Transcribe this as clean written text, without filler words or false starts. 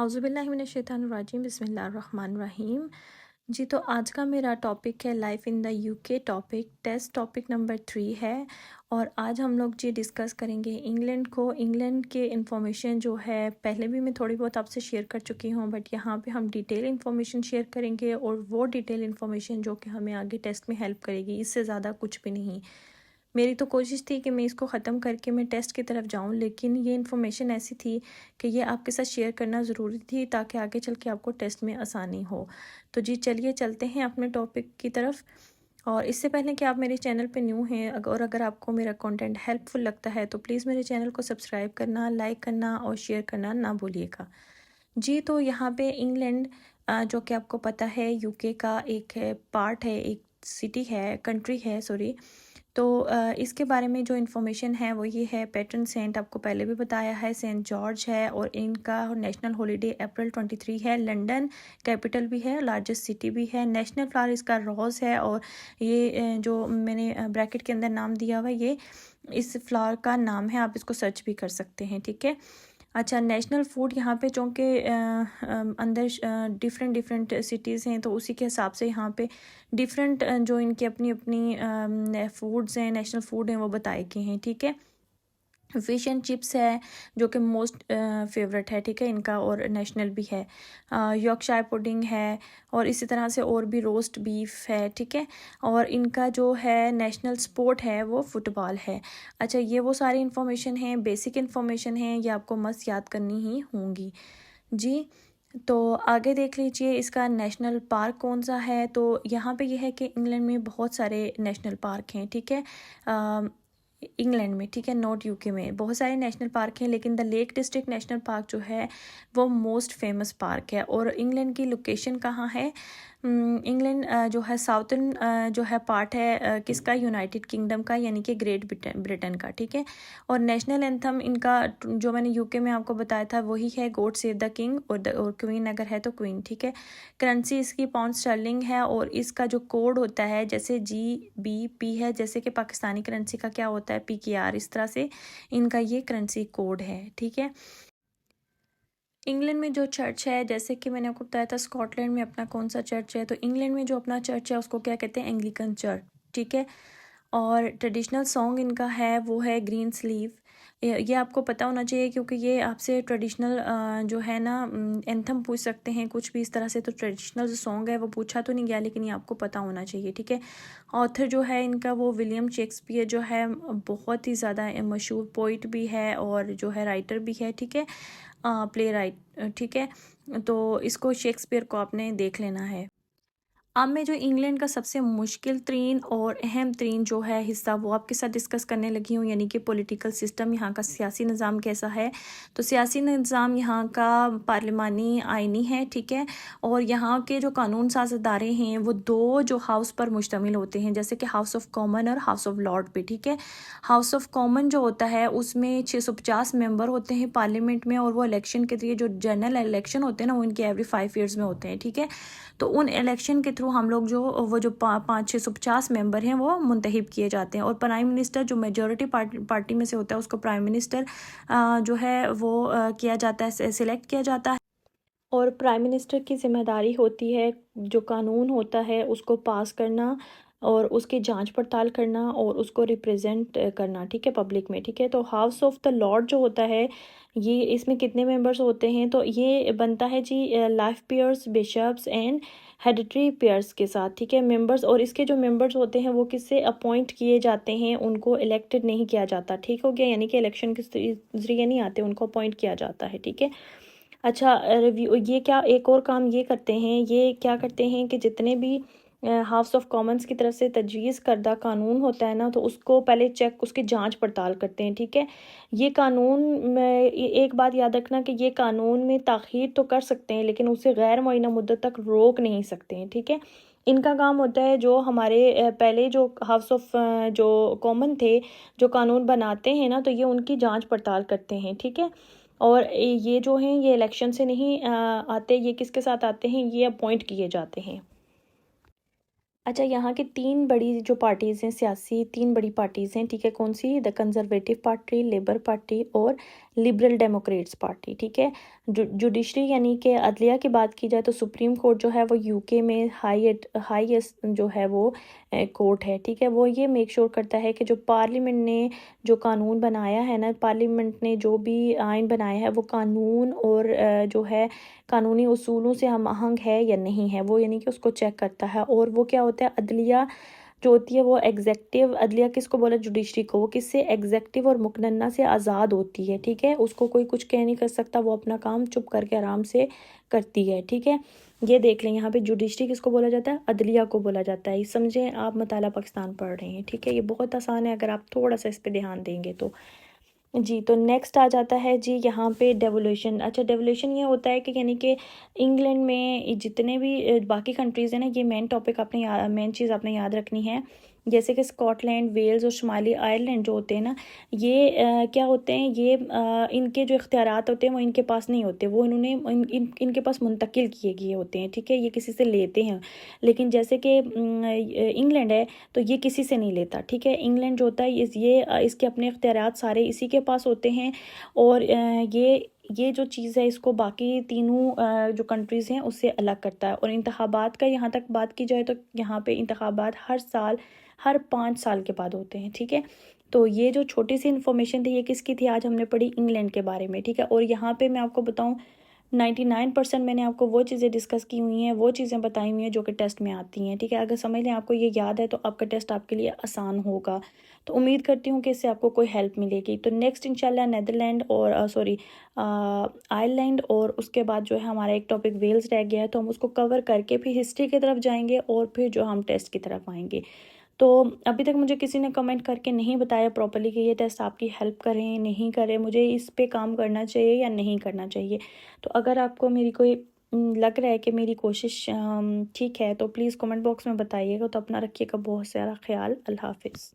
औज़ुबिल्लाहिमिनश्शैतानिर्रजीम बिस्मिल्लाहिर्रहमानिर्रहीम। जी, तो आज का मेरा टॉपिक है life in the UK topic. Test topic number 3 है और आज हम लोग जी डिस्कस करेंगे इंग्लैंड के इंफॉर्मेशन जो है पहले भी मैं थोड़ी बहुत आपसे शेयर कर चुकी हूँ, बट यहाँ पे हम डिटेल इंफॉर्मेशन शेयर करेंगे और वो डिटेल इंफॉर्मेशन जो कि हमें आगे टेस्ट में हेल्प करेगी, इससे ज़्यादा कुछ भी नहीं। मेरी तो कोशिश थी कि मैं इसको ख़त्म करके मैं टेस्ट की तरफ जाऊं, लेकिन ये इन्फॉर्मेशन ऐसी थी कि ये आपके साथ शेयर करना ज़रूरी थी ताकि आगे चल के आपको टेस्ट में आसानी हो। तो जी चलिए चलते हैं अपने टॉपिक की तरफ। और इससे पहले कि आप मेरे चैनल पे न्यू हैं और अगर आपको मेरा कंटेंट हेल्पफुल लगता है तो प्लीज़ मेरे चैनल को सब्सक्राइब करना, लाइक करना और शेयर करना ना भूलिएगा। जी, तो यहाँ पे इंग्लैंड जो कि आपको पता है यूके का एक पार्ट है, एक सिटी है, कंट्री है सॉरी। तो इसके बारे में जो इन्फॉर्मेशन है वो ये है, पैट्रन सेंट आपको पहले भी बताया है, सेंट जॉर्ज है और इनका नेशनल हॉलीडे अप्रैल 23 है। लंदन कैपिटल भी है, लार्जेस्ट सिटी भी है। नेशनल फ्लावर इसका रोज़ है और ये जो मैंने ब्रैकेट के अंदर नाम दिया हुआ ये इस फ्लावर का नाम है, आप इसको सर्च भी कर सकते हैं, ठीक है। अच्छा, नेशनल फूड यहाँ पे चूँकि अंदर डिफरेंट सिटीज़ हैं तो उसी के हिसाब से यहाँ पे डिफरेंट जो इनकी अपनी अपनी फूड्स हैं, नेशनल फूड हैं वो बताए गए हैं, ठीक है। फ़िश एंड चिप्स है जो कि मोस्ट फेवरेट है, ठीक है इनका, और नेशनल भी है। यॉर्कशायर पुडिंग है और इसी तरह से और भी रोस्ट बीफ है, ठीक है। और इनका जो है नेशनल स्पोर्ट है वो फुटबॉल है। अच्छा, ये वो सारी इन्फॉर्मेशन है, बेसिक इन्फॉर्मेशन है, ये आपको मस्त याद करनी ही होंगी। जी, तो आगे देख लीजिए इसका नेशनल पार्क कौन सा है। तो यहाँ पे ये है कि इंग्लैंड में बहुत सारे नेशनल पार्क हैं, ठीक है। इंग्लैंड में, ठीक है, नॉट यूके में बहुत सारे नेशनल पार्क हैं, लेकिन the lake district national park जो है वो मोस्ट फेमस पार्क है। और इंग्लैंड की लोकेशन कहाँ है? इंग्लैंड जो है साउथर्न जो है पार्ट है किसका? यूनाइटेड किंगडम का, यानी कि ग्रेट ब्रिटेन का, ठीक है। और नेशनल एंथम इनका जो मैंने यूके में आपको बताया था वही है, गॉड सेव द किंग, और क्वीन अगर है तो क्वीन, ठीक है। करेंसी इसकी पाउंड स्टर्लिंग है और इसका जो कोड होता है जैसे GBP है, जैसे कि पाकिस्तानी करेंसी का क्या होता है PKR, इस तरह से इनका ये करेंसी कोड है, ठीक है। इंग्लैंड में जो चर्च है, जैसे कि मैंने आपको बताया था स्कॉटलैंड में अपना कौन सा चर्च है, तो इंग्लैंड में जो अपना चर्च है उसको क्या कहते हैं? एंग्लिकन चर्च, ठीक है। और ट्रेडिशनल सॉन्ग इनका है वो है ग्रीन स्लीव। ये आपको पता होना चाहिए क्योंकि ये आपसे ट्रेडिशनल जो है ना एंथम पूछ सकते हैं कुछ भी इस तरह से। तो ट्रेडिशनल जो सॉन्ग है वो पूछा तो नहीं गया, लेकिन ये आपको पता होना चाहिए, ठीक है। ऑथर जो है इनका वो विलियम शेक्सपियर जो है, बहुत ही ज़्यादा मशहूर पोइट भी है और जो है राइटर भी है, ठीक है, प्ले राइट, ठीक है। तो इसको शेक्सपियर को आपने देख लेना है। अब मैं जो इंग्लैंड का सबसे मुश्किल तरीन और अहम तरीन जो है हिस्सा वो आपके साथ डिस्कस करने लगी हूँ, यानी कि पॉलिटिकल सिस्टम, यहाँ का सियासी निज़ाम कैसा है। तो सियासी निज़ाम यहाँ का पार्लिमानी आइनी है, ठीक है। और यहाँ के जो कानून साज इदारे हैं वो दो जो हाउस पर मुश्तमिल होते हैं, जैसे कि हाउस ऑफ कॉमन और हाउस ऑफ लॉर्ड पे, ठीक है। हाउस ऑफ कॉमन जो होता है उसमें 650 मेंबर होते हैं पार्लियामेंट में, और वो इलेक्शन के लिए जो जनरल इलेक्शन होते हैं ना वो इनके एवरी 5 ईयर्स में होते हैं, ठीक है। तो उन इलेक्शन के थ्रू हम लोग जो वो जो 500-650 मेंबर हैं वो मुंतखब किए जाते हैं। और प्राइम मिनिस्टर जो मेजॉरिटी पार्टी में से होता है उसको प्राइम मिनिस्टर जो है वो किया जाता है, सिलेक्ट किया जाता है। और प्राइम मिनिस्टर की जिम्मेदारी होती है जो कानून होता है उसको पास करना और उसकी जांच पड़ताल करना और उसको रिप्रेजेंट करना, ठीक है, पब्लिक में, ठीक है। तो हाउस ऑफ द लॉर्ड जो होता है ये, इसमें कितने मेंबर्स होते हैं? तो ये बनता है जी life pairs, bishops and hereditary pairs के साथ, ठीक है, मेंबर्स। और इसके जो मेंबर्स होते हैं वो किससे अपॉइंट किए जाते हैं, उनको इलेक्टेड नहीं किया जाता, ठीक हो गया, यानी कि इलेक्शन के जरिए नहीं आते, उनको अपॉइंट किया जाता है, ठीक है। अच्छा, रिव्यू ये क्या एक और काम ये करते हैं, ये क्या करते हैं कि जितने भी हाउस ऑफ कॉमन्स की तरफ से तजवीज़ करदा कानून होता है ना तो उसको पहले चेक, उसकी जांच पड़ताल करते हैं, ठीक है। ये कानून में एक बात याद रखना कि ये कानून में ताख़ीर तो कर सकते हैं लेकिन उसे गैर मुअय्यना मुद्दत तक रोक नहीं सकते हैं, ठीक है। इनका काम होता है जो हमारे पहले जो हाउस ऑफ जो कॉमन थे जो कानून बनाते हैं ना, तो ये उनकी जांच पड़ताल करते हैं, ठीक है। और ये जो हैं ये इलेक्शन से नहीं आते, ये किसके साथ आते हैं? ये अपॉइंट किए जाते हैं। अच्छा, यहाँ की 3 बड़ी जो पार्टीज़ हैं सियासी, 3 बड़ी पार्टीज़ हैं, ठीक है, कौन सी? The conservative party, labour party और लिबरल डेमोक्रेट्स पार्टी, ठीक है। जुडिशरी यानी कि अदलिया की बात की जाए तो सुप्रीम कोर्ट जो है वो यूके में हाईएस्ट जो है वो कोर्ट है, ठीक है। वो ये मेक श्योर करता है कि जो पार्लियामेंट ने जो कानून बनाया है ना, पार्लियामेंट ने जो भी आइन बनाया है वो कानून और जो है कानूनी उसूलों से हम आहंग है या नहीं है, वो यानी कि उसको चेक करता है। और वो क्या होता है, अदलिया जो होती है वो एग्जेक्टिव, अदलिया किसको बोला, जुडिशरी को, वो किससे, एग्जेक्टिव और मुकन्ना से आज़ाद होती है, ठीक है। उसको कोई कुछ कह नहीं कर सकता, वो अपना काम चुप करके आराम से करती है, ठीक है। ये देख लें यहाँ पे जुडिशरी किसको बोला जाता है, अदलिया को बोला जाता है। समझें, आप मताला पाकिस्तान पढ़ रहे हैं, ठीक है। ये बहुत आसान है अगर आप थोड़ा सा इस पर ध्यान देंगे तो। जी, तो नेक्स्ट आ जाता है जी यहाँ पे डेवोल्यूशन। अच्छा, डेवोल्यूशन ये होता है कि यानी कि इंग्लैंड में जितने भी बाकी कंट्रीज़ हैं ना, ये मेन टॉपिक आपने मेन चीज़ आपने याद रखनी है। जैसे कि स्कॉटलैंड, वेल्स और शुमाली आयरलैंड जो होते हैं ना, ये क्या होते हैं, ये इनके जो इख्तियारात होते हैं वो इनके पास नहीं होते, वो इनके पास मुंतकिल किए गए होते हैं, ठीक है। ये किसी से लेते हैं, लेकिन जैसे कि इंग्लैंड है तो ये किसी से नहीं लेता, ठीक है। इंग्लैंड जो होता है इसके अपने इख्तियारात सारे इसी के पास होते हैं। और ये जो चीज़ है इसको बाकी तीनों जो कंट्रीज़ हैं उससे अलग करता है। और इंतखाबात का यहाँ तक बात की जाए तो यहाँ पे इंतखाबात हर 5 साल के बाद होते हैं, ठीक है। तो ये जो छोटी सी इन्फॉर्मेशन थी ये किसकी थी, आज हमने पढ़ी इंग्लैंड के बारे में, ठीक है। और यहाँ पे मैं आपको बताऊँ 99% मैंने आपको वो चीज़ें डिस्कस की हुई हैं, वो चीज़ें बताई हुई हैं जो कि टेस्ट में आती हैं, ठीक है। अगर समझ लें आपको ये याद है तो आपका टेस्ट आपके लिए आसान होगा। तो उम्मीद करती हूँ कि इससे आपको कोई हेल्प मिलेगी। तो नेक्स्ट इंशाल्लाह नेदरलैंड और सॉरी आयरलैंड और उसके बाद जो है हमारा एक टॉपिक वेल्स रह गया है, तो हम उसको कवर करके फिर हिस्ट्री की तरफ जाएंगे और फिर जो हम टेस्ट की तरफ आएंगे। तो अभी तक मुझे किसी ने कमेंट करके नहीं बताया प्रॉपर्ली कि ये टेस्ट आपकी हेल्प करें नहीं करें, मुझे इस पे काम करना चाहिए या नहीं करना चाहिए। तो अगर आपको मेरी कोई लग रहा है कि मेरी कोशिश ठीक है तो प्लीज़ कमेंट बॉक्स में बताइएगा। तो अपना रखिएगा बहुत सारा ख्याल। अल्लाह हाफिज़।